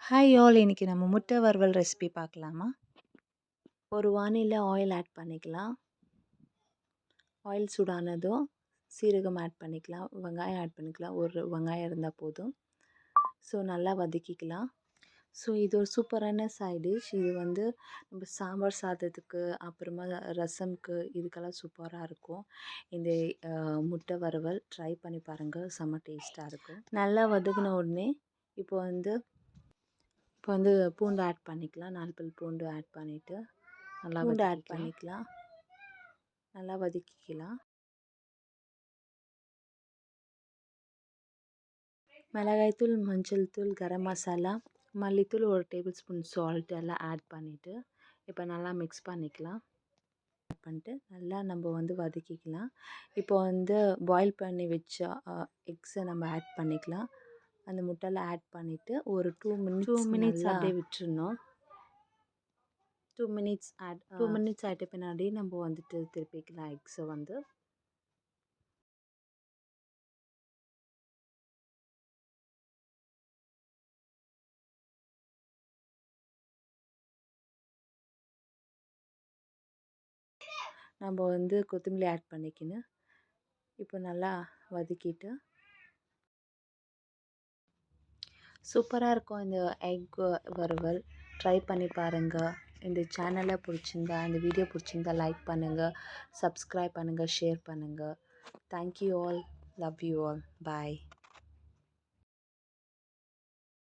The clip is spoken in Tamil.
ஹாய் ஆல், இன்னைக்கு நம்ம முட்டை வறுவல் ரெசிபி பார்க்கலாமா? ஒரு வானிலை ஆயில் ஆட் பண்ணிக்கலாம். ஆயில் சூடானதும் சீரகம் ஆட் பண்ணிக்கலாம், வெங்காயம் ஆட் பண்ணிக்கலாம். ஒரு வெங்காயம் இருந்தால் போதும். ஸோ நல்லா வதக்கிக்கலாம். ஸோ இது ஒரு சூப்பரான சைட் டிஷ். இது வந்து நம்ம சாம்பார் சாதத்துக்கு, அப்புறமா ரசம்க்கு, இதுக்கெல்லாம் சூப்பராக இருக்கும். இந்த முட்டை வறுவல் ட்ரை பண்ணி பாருங்கள், செம்ம டேஸ்ட்டாக இருக்கும். நல்லா வதக்கின உடனே இப்போ வந்து பூண்டு ஆட் பண்ணிக்கலாம். 4 பல் பூண்டு ஆட் பண்ணிவிட்டு நல்லா வதக்கிக்கலாம். மிளகாய்த்தூள், மஞ்சள் தூள், கரம் மசாலா, மல்லித்தூள், 1 டேபிள் ஸ்பூன் சால்ட் எல்லாம் ஆட் பண்ணிவிட்டு இப்போ நல்லா மிக்ஸ் பண்ணிக்கலாம். நல்லா நம்ம வந்து வதக்கிக்கலாம். இப்போ வந்து பாயில் பண்ணி வச்ச எக்ஸை நம்ம ஆட் பண்ணிக்கலாம். அந்த முட்டையில் ஆட் பண்ணிவிட்டு ஒரு 2 மினிட்ஸ் அப்படியே விட்டுருணும். 2 மினிட்ஸ் ஆகிட்ட பின்னாடி நம்ம வந்துட்டு திருப்பிக்கலாம் எக்ஸை வந்து. நம்ம வந்து கொத்தமல்லி ஆட் பண்ணிக்கணும். இப்போ நல்லா வதக்கிட்டு சூப்பராக இருக்கும் இந்த எக் வறுவல். ட்ரை பண்ணி பாருங்கள். இந்த சேனலை பிடிச்சிருந்தா, இந்த வீடியோ பிடிச்சிருந்தா லைக் பண்ணுங்கள், சப்ஸ்கிரைப் பண்ணுங்கள், ஷேர் பண்ணுங்கள். Thank you all. Love you all. Bye.